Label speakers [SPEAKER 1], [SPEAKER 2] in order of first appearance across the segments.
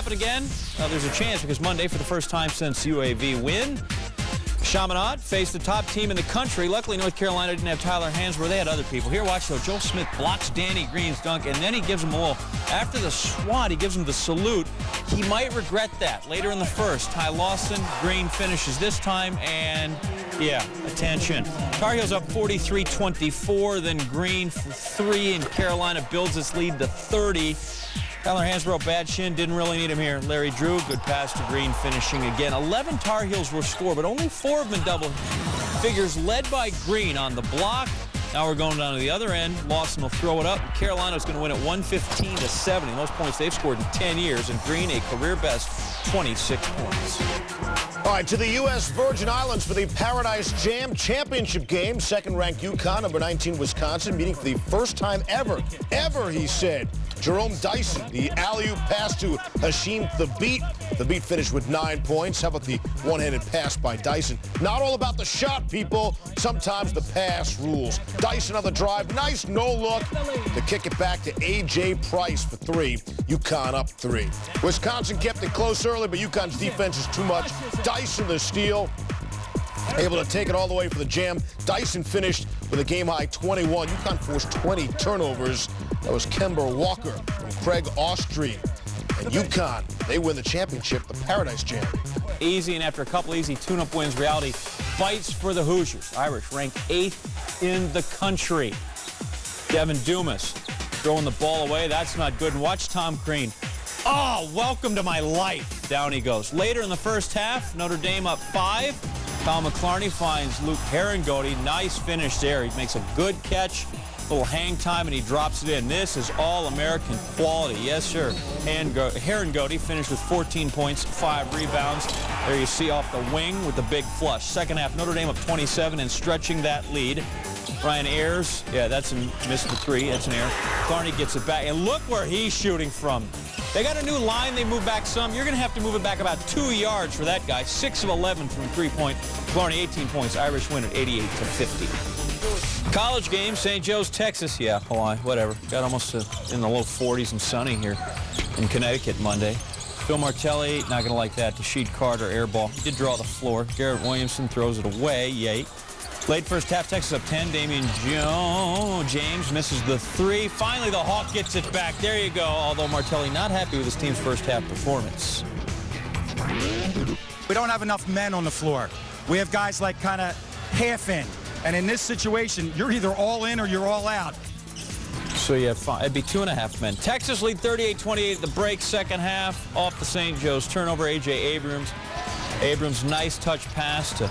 [SPEAKER 1] happen again? There's a chance because Monday, for the first time since UAV win, Chaminade faced the top team in the country. Luckily, North Carolina didn't have Tyler Hansbrough. They had other people. Here, watch, though. Joel Smith blocks Danny Green's dunk, and then he gives him a little, after the swat, he gives him the salute. He might regret that later in the first. Ty Lawson, Green finishes this time, and, yeah, attention. Tar Heels up 43-24, then Green for 3, and Carolina builds its lead to 30. Tyler Hansbrough, bad shin, didn't really need him here. Larry Drew, good pass to Green, finishing again. 11 Tar Heels were scored, but only 4 of them in double figures, led by Green on the block. Now we're going down to the other end. Lawson will throw it up. Carolina's going to win at 115-70. Most points they've scored in 10 years, and Green a career best 26 points.
[SPEAKER 2] All right, to the U.S. Virgin Islands for the Paradise Jam Championship game. Second-ranked UConn, number 19 Wisconsin, meeting for the first time ever, he said. Jerome Dyson, the alley-oop pass to Hashim Thabit. Thabit finished with 9 points. How about the one-handed pass by Dyson? Not all about the shot, people. Sometimes the pass rules. Dyson on the drive. Nice no-look to kick it back to A.J. Price for 3. UConn up 3. Wisconsin kept it close early, but UConn's defense is too much. Dyson the steal. Able to take it all the way for the Jam. Dyson finished with a game-high 21. UConn forced 20 turnovers. That was Kemba Walker from Craig Austrie. And UConn, they win the championship, the Paradise Jam.
[SPEAKER 1] Easy, and after a couple easy tune-up wins, reality fights for the Hoosiers. Irish ranked 8th in the country. Devin Dumas throwing the ball away. That's not good. And watch Tom Crean. Oh, welcome to my life. Down he goes. Later in the first half, Notre Dame up 5. Kyle McClarney finds Luke Herringody. Nice finish there. He makes a good catch, little hang time, and he drops it in. This is all-American quality. Yes, sir. Herringody finished with 14 points, 5 rebounds. There you see off the wing with the big flush. Second half, Notre Dame up 27 and stretching that lead. Ryan Ayers, yeah, that's missed the 3. That's an error. Clarney gets it back, and look where he's shooting from. They got a new line. They move back some. You're going to have to move it back about 2 yards for that guy. 6 of 11 from three-point. Clarney, 18 points. Irish win at 88-50. College game, St. Joe's, Texas. Yeah, Hawaii, whatever. Got almost in the low 40s and sunny here in Connecticut Monday. Phil Martelli, not going to like that. Rasheed Carter, air ball. He did draw the floor. Garrett Williamson throws it away. Yay. Late first half, Texas up 10. Damian James misses the 3. Finally, the Hawk gets it back. There you go. Although Martelli not happy with his team's first half performance.
[SPEAKER 3] We don't have enough men on the floor. We have guys like kind of half in. And in this situation, you're either all in or you're all out.
[SPEAKER 1] So you have 5. It'd be 2.5 men. Texas lead 38-28 at the break. Second half off the St. Joe's turnover. A.J. Abrams. Abrams, nice touch pass to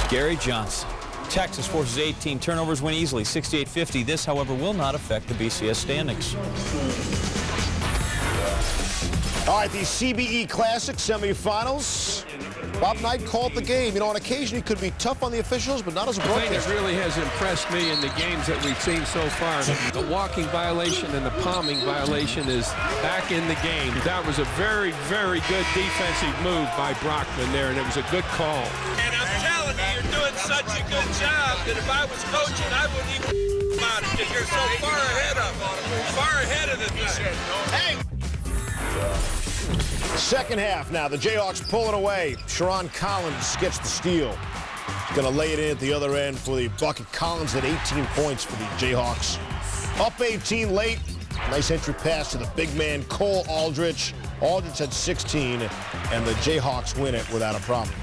[SPEAKER 1] Gary Johnson. Texas forces 18 turnovers, win easily, 68-50. This, however, will not affect the BCS standings.
[SPEAKER 2] All right, the CBE Classic semifinals. Bob Knight called the game. You know, on occasion he could be tough on the officials, but not as a broadcaster.
[SPEAKER 4] The thing that really has impressed me in the games that we've seen so far, the walking violation and the palming violation is back in the game. That was a very, very good defensive move by Brockman there, and it was a good call.
[SPEAKER 5] And I'm telling you, you're doing such a good job that if I was coaching, I wouldn't even about it because you're so far ahead of the thing. Hey!
[SPEAKER 2] Second half now, the Jayhawks pulling away. Sharon Collins gets the steal. Going to lay it in at the other end for the bucket. Collins at 18 points for the Jayhawks. Up 18 late. Nice entry pass to the big man, Cole Aldrich. Aldrich had 16, and the Jayhawks win it without a problem.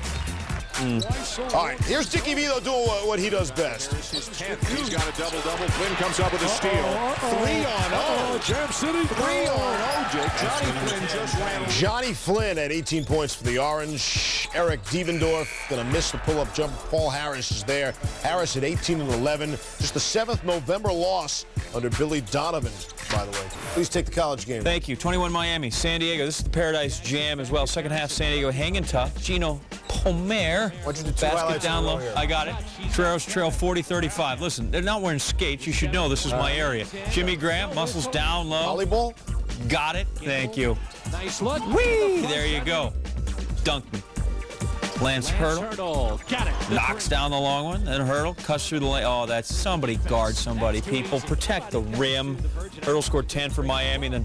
[SPEAKER 2] All right, here's Dickie Vilo doing what he does best.
[SPEAKER 6] He's got a double-double. Flynn comes up with a steal. 3-on-0. Jam City 3-on-0. Johnny Flynn just ran.
[SPEAKER 2] Johnny Flynn at 18 points for the Orange. Eric Devendorf going to miss the pull-up jumper. Paul Harris is there. Harris at 18 and 11. Just the 7th November loss under Billy Donovan, by the way. Please take the college game.
[SPEAKER 1] Thank you. 21 Miami, San Diego. This is the Paradise Jam as well. Second half, San Diego hanging tough. Gino Pomer. Basket down low. I got it. Toreros trail 40-35. Listen, they're not wearing skates. You should know this is my area. Jimmy Graham, muscles down low.
[SPEAKER 2] Volleyball?
[SPEAKER 1] Got it. Thank you.
[SPEAKER 6] Nice look.
[SPEAKER 1] Whee! There you go. Dunk me. Lance Hurdle.
[SPEAKER 6] Got it.
[SPEAKER 1] Knocks down the long one. Then Hurdle cuts through the lane. Oh, that's somebody guard somebody. People protect the rim. Hurdle scored 10 for Miami. Then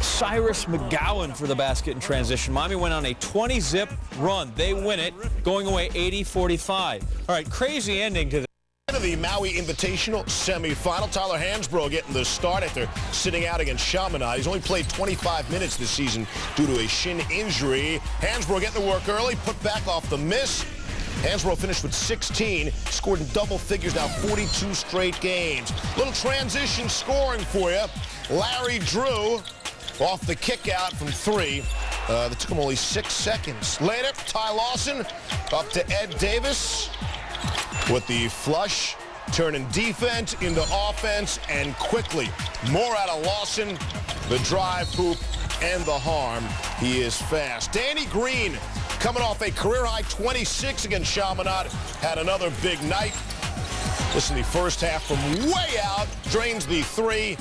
[SPEAKER 1] Cyrus McGowan for the basket in transition. Miami went on a 20-zip run. They win it, going away 80-45. All right, crazy ending to
[SPEAKER 2] the Maui Invitational semifinal. Tyler Hansbrough getting the start after sitting out against Chaminade. He's only played 25 minutes this season due to a shin injury. Hansbrough getting the work early, put back off the miss. Hansbrough finished with 16, scored in double figures now 42 straight games. Little transition scoring for you. Larry Drew off the kick out from 3. That took him only 6 seconds. Later, Ty Lawson up to Ed Davis with the flush, turning defense into offense, and quickly more out of Lawson, the drive, hoop, and the harm. He is fast. Danny Green, coming off a career-high 26 against Chaminade, had another big night. This in the first half from way out, drains the 3.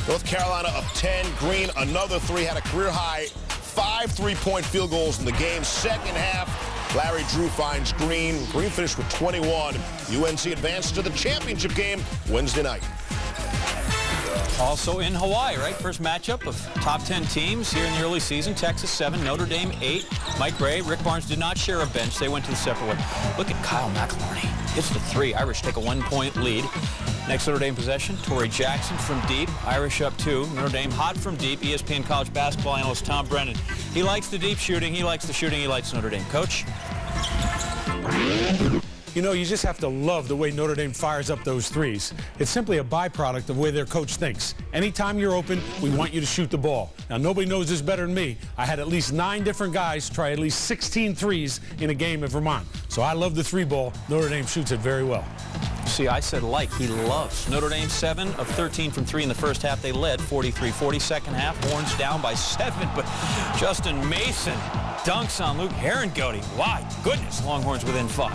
[SPEAKER 2] North Carolina up 10. Green, another 3, had a career-high 5 3-point field goals in the game. Second half, Larry Drew finds Green. Green finished with 21. UNC advances to the championship game Wednesday night.
[SPEAKER 1] Also in Hawaii, right? First matchup of top 10 teams here in the early season. Texas 7, Notre Dame 8. Mike Brey, Rick Barnes did not share a bench. They went to the separate way. Look at Kyle McIlharney. Hits the 3. Irish take a 1-point lead. Next Notre Dame possession, Torrey Jackson from deep. Irish up 2. Notre Dame hot from deep. ESPN college basketball analyst Tom Brennan. He likes the deep shooting. He likes the shooting. He likes Notre Dame. Coach?
[SPEAKER 7] You know, you just have to love the way Notre Dame fires up those threes. It's simply a byproduct of the way their coach thinks. Anytime you're open, we want you to shoot the ball. Now, nobody knows this better than me. I had at least 9 different guys try at least 16 threes in a game at Vermont. So I love the 3 ball. Notre Dame shoots it very well.
[SPEAKER 1] See, I said like, he loves. Notre Dame 7 of 13 from 3 in the first half. They led 43-40. Second half, Horns down by 7, but Justin Mason dunks on Luke Herringody. My goodness, Longhorns within 5.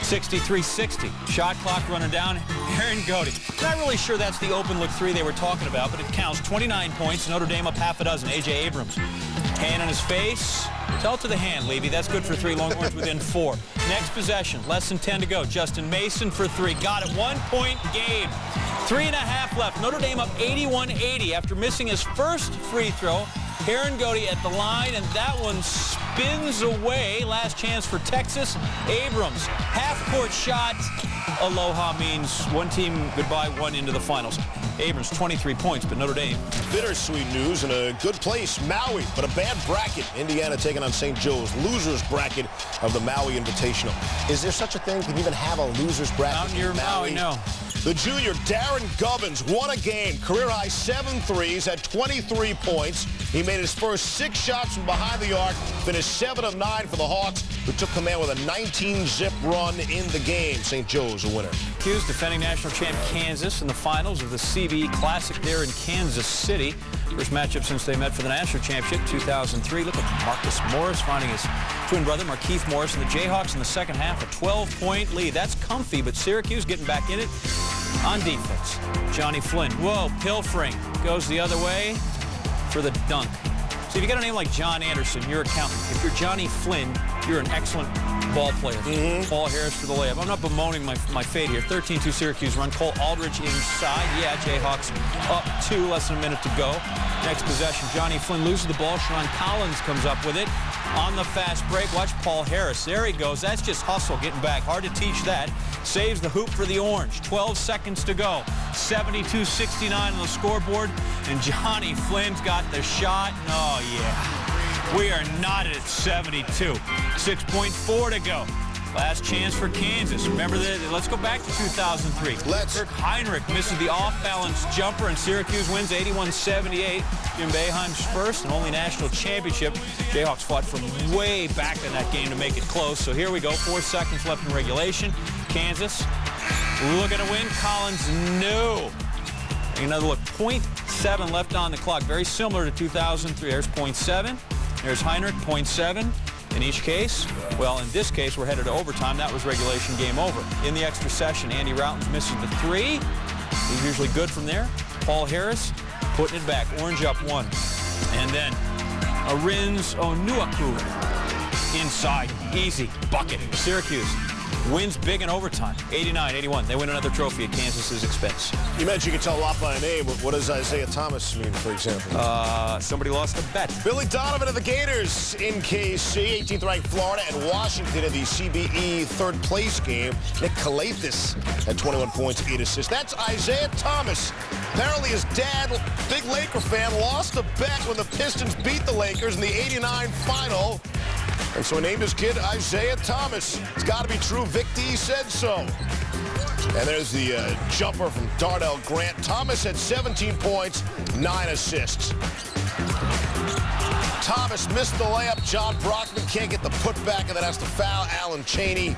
[SPEAKER 1] 63-60. Shot clock running down. Herringody. Not really sure that's the open look 3 they were talking about, but it counts. 29 points. Notre Dame up half a dozen. A.J. Abrams. Hand on his face. Tell it to the hand, Levy. That's good for 3. Longhorns within 4. Next possession. Less than 10 to go. Justin Mason for 3. Got it. 1-point game. 3.5 left. Notre Dame up 81-80 after missing his first free throw. Herringody at the line, and that one spins away. Last chance for Texas. Abrams, half-court shot. Aloha means one team goodbye, one into the finals. Abrams, 23 points, but Notre Dame.
[SPEAKER 2] Bittersweet news in a good place, Maui, but a bad bracket. Indiana taking on St. Joe's. Losers bracket of the Maui Invitational. Is there such a thing? Can you even have a losers bracket?
[SPEAKER 1] Out near Maui, no.
[SPEAKER 2] The junior Darren Govins won a game. Career-high 7 threes at 23 points. He made his first 6 shots from behind the arc, finished 7 of 9 for the Hawks, who took command with a 19-zip run in the game. St. Joe's a winner.
[SPEAKER 1] Hughes defending national champ Kansas in the finals of the CBE Classic there in Kansas City. First matchup since they met for the national championship, 2003. Look at Marcus Morris finding his twin brother, Markeith Morris, and the Jayhawks in the second half, a 12-point lead. That's comfy, but Syracuse getting back in it on defense. Johnny Flynn, whoa, pilfering, goes the other way for the dunk. So if you got a name like John Anderson, you're a accountant. If you're Johnny Flynn, you're an excellent ball player. Paul Harris for the layup. I'm not bemoaning my fate here. 13-2 Syracuse run. Cole Aldridge inside. Yeah, Jayhawks up 2, less than a minute to go. Next possession, Johnny Flynn loses the ball. Sean Collins comes up with it on the fast break. Watch Paul Harris. There he goes. That's just hustle getting back. Hard to teach that. Saves the hoop for the Orange. 12 seconds to go. 72-69 on the scoreboard. And Johnny Flynn's got the shot. Oh, yeah. We are not at 72. 6.4 to go. Last chance for Kansas. Remember that? Let's go back to 2003. Kirk Heinrich misses the off-balance jumper, and Syracuse wins 81-78. Jim Boeheim's first and only national championship. Jayhawks fought from way back in that game to make it close. So here we go. 4 seconds left in regulation. Kansas looking to win. Collins, no. Another look. 0.7 left on the clock. Very similar to 2003. There's 0.7. There's Heinrich, 0.7. In each case, well, in this case, we're headed to overtime. That was regulation, game over. In the extra session, Andy Routens misses the 3. He's usually good from there. Paul Harris putting it back. Orange up 1. And then Arins Onuaku inside. Easy bucket. Syracuse wins big in overtime, 89-81. They win another trophy at Kansas's expense.
[SPEAKER 2] You mentioned you can tell a lot by a name, but what does Isaiah Thomas mean, for example?
[SPEAKER 1] Somebody lost a bet.
[SPEAKER 2] Billy Donovan of the Gators in KC, 18th ranked Florida, and Washington in the CBE third place game. Nick Calathis had 21 points, 8 assists. That's Isaiah Thomas. Apparently his dad, big Laker fan, lost a bet when the Pistons beat the Lakers in the 89 final. And so he named his kid Isaiah Thomas. It's got to be true. Vic D said so. And there's the jumper from Darnell Grant. Thomas had 17 points, 9 assists. Thomas missed the layup. John Brockman can't get the putback, and then has to foul Alan Chaney.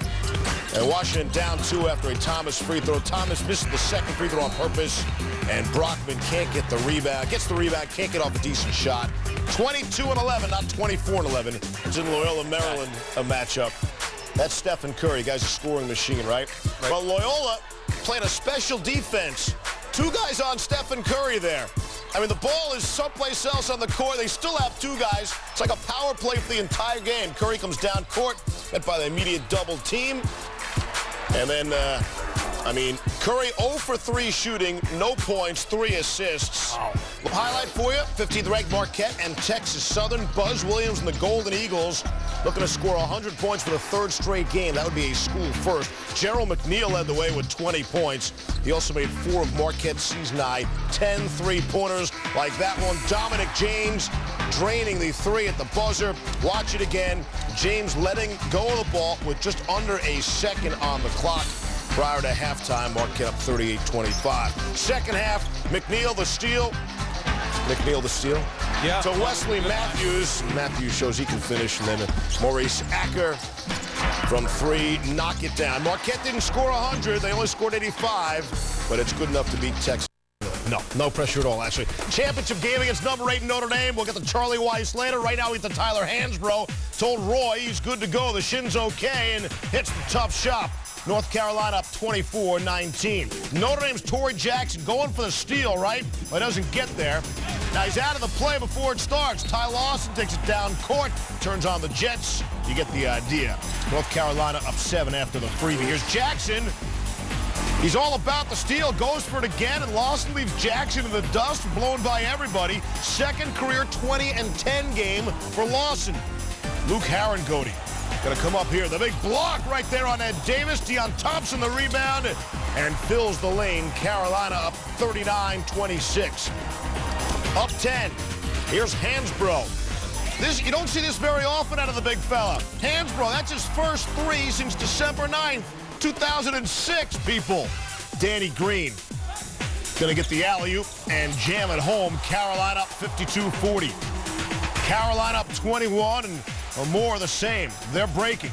[SPEAKER 2] And Washington down 2 after a Thomas free throw. Thomas misses the second free throw on purpose, and Brockman can't get the rebound. Gets the rebound, can't get off a decent shot. 22-11, not 24-11. It's in Loyola, Maryland, a matchup. That's Stephen Curry. Guy's a scoring machine, right? But Loyola played a special defense. 2 guys on Stephen Curry there. I mean, the ball is someplace else on the court. They still have 2 guys. It's like a power play for the entire game. Curry comes down court, met by the immediate double team. And then, Curry 0 for 3 shooting, no points, 3 assists. Wow. Highlight for you, 15th ranked Marquette and Texas Southern. Buzz Williams and the Golden Eagles looking to score 100 points for the 3rd straight game. That would be a school first. Gerald McNeil led the way with 20 points. He also made 4 of Marquette's season high 10 three-pointers like that one. Dominic James draining the 3 at the buzzer. Watch it again. James letting go of the ball with just under a second on the clock. Prior to halftime, Marquette up 38-25. Second half, McNeil the steal. McNeil the steal.
[SPEAKER 1] Yeah.
[SPEAKER 2] So Wesley Matthews. Matthews shows he can finish. And then Maurice Acker from 3, knock it down. Marquette didn't score 100. They only scored 85. But it's good enough to beat Texas. No pressure at all, actually. Championship game against number 8 Notre Dame. We'll get to Charlie Weiss later. Right now, we get to Tyler Hansbrough. Told Roy he's good to go. The shin's okay, and hits the tough shot. North Carolina up 24-19. Notre Dame's Torrey Jackson going for the steal, right? Well, he doesn't get there. Now he's out of the play before it starts. Ty Lawson takes it down court, turns on the Jets. You get the idea. North Carolina up 7 after the freebie. Here's Jackson. He's all about the steal, goes for it again, and Lawson leaves Jackson in the dust, blown by everybody. Second career 20-10 game for Lawson. Luke Harangody gonna come up here. The big block right there on Ed Davis. Deion Thompson the rebound and fills the lane. Carolina up 39-26. Up 10. Here's Hansbrough. You don't see this very often out of the big fella. Hansbrough, that's his first 3 since December 9th, 2006, people. Danny Green gonna get the alley-oop and jam it home. Carolina up 52-40. Carolina up 21 and more of the same. They're breaking.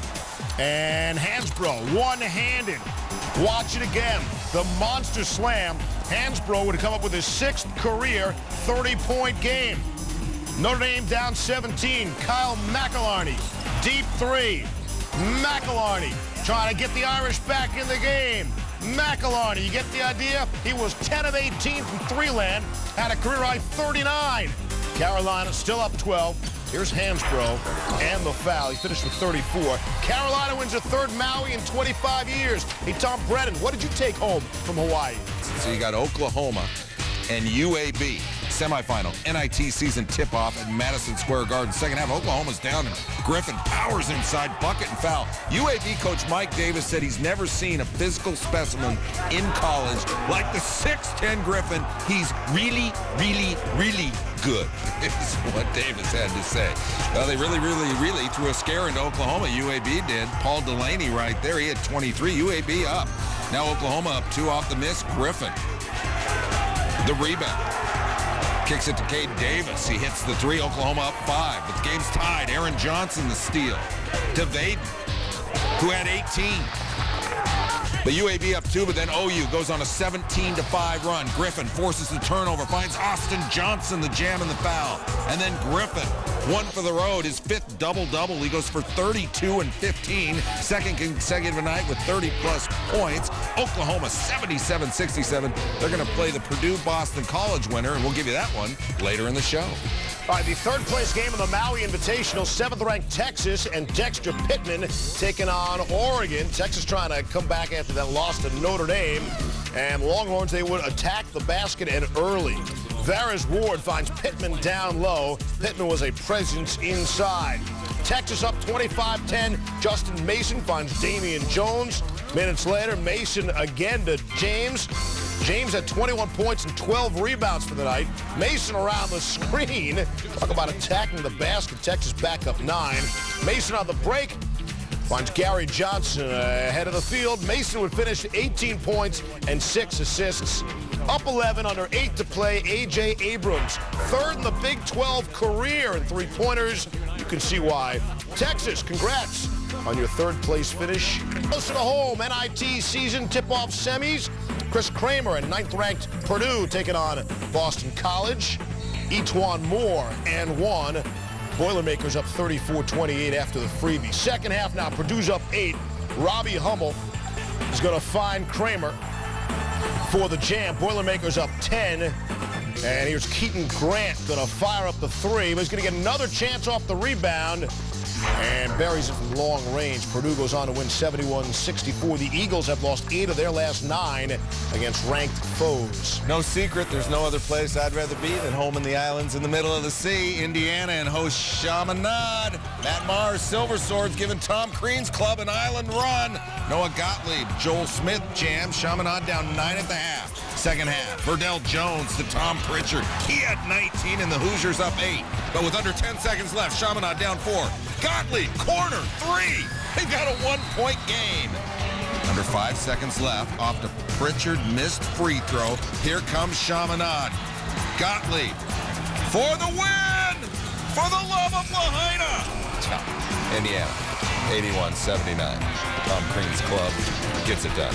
[SPEAKER 2] And Hansbrough, one-handed. Watch it again. The monster slam. Hansbrough would come up with his 6th career 30-point game. Notre Dame down 17. Kyle McElharney, deep 3. McElharney trying to get the Irish back in the game. McElharney, you get the idea? He was 10 of 18 from 3-land, had a career high 39. Carolina still up 12. Here's Hansbrough and the foul. He finished with 34. Carolina wins a 3rd Maui in 25 years. Hey, Tom Brennan, what did you take home from Hawaii?
[SPEAKER 8] So you got Oklahoma and UAB. Semifinal NIT season tip-off at Madison Square Garden. Second half, Oklahoma's down, and Griffin powers inside, bucket and foul. UAB coach Mike Davis said he's never seen a physical specimen in college like the 6'10 Griffin. He's really, really, really good, is what Davis had to say. Well, they really threw a scare into Oklahoma. UAB did. Paul Delaney right there. He had 23. UAB up. Now Oklahoma up 2 off the miss. Griffin. The rebound. Kicks it to Cade Davis. He hits the 3. Oklahoma up 5. But the game's tied. Aaron Johnson the steal. To Vaden, who had 18. But UAB up 2, but then OU goes on a 17-5 run. Griffin forces the turnover, finds Austin Johnson the jam and the foul. And then Griffin one for the road, his 5th double-double. He goes for 32 and 15, second consecutive night with 30-plus points. Oklahoma 77-67. They're going to play the Purdue-Boston College winner, and we'll give you that one later in the show.
[SPEAKER 2] All right, the third-place game of the Maui Invitational, 7th-ranked Texas and Dexter Pittman taking on Oregon. Texas trying to come back after that loss to Notre Dame. And Longhorns, they would attack the basket and early. Varys Ward finds Pittman down low. Pittman was a presence inside. Texas up 25-10. Justin Mason finds Damian Jones. Minutes later, Mason again to James. James had 21 points and 12 rebounds for the night. Mason around the screen. Talk about attacking the basket. Texas back up 9. Mason on the break finds Gary Johnson ahead of the field. Mason would finish 18 points and 6 assists. Up 11 under 8 to play. A.J. Abrams, 3rd in the Big 12 career in three-pointers. You can see why. Texas, congrats on your 3rd-place finish. Closer to home, NIT season tip-off semis. Chris Kramer and 9th-ranked Purdue taking on Boston College. Etuan Moore and 1. Boilermakers up 34-28 after the freebie. Second half now, Purdue's up 8. Robbie Hummel is going to find Kramer for the jam. Boilermakers up 10. And here's Keaton Grant going to fire up the 3. But he's going to get another chance off the rebound. And buries it from long range. Purdue goes on to win 71-64. The Eagles have lost 8 of their last 9 against ranked foes.
[SPEAKER 8] No secret, there's no other place I'd rather be than home in the islands in the middle of the sea. Indiana and host Chaminade. Matt Mars, Silver Swords, giving Tom Crean's club an island run. Noah Gottlieb, Joel Smith jam. Chaminade down 9 at the half. Second half, Verdell Jones to Tom Pritchard. He had 19 and the Hoosiers up 8. But with under 10 seconds left, Chaminade down 4. Gottlieb, corner, 3. They've got a 1-point game. Under 5 seconds left, off to Pritchard, missed free throw. Here comes Chaminade. Gottlieb for the win! For the love of Lahaina! Indiana, 81-79. Tom Crean's club gets it done.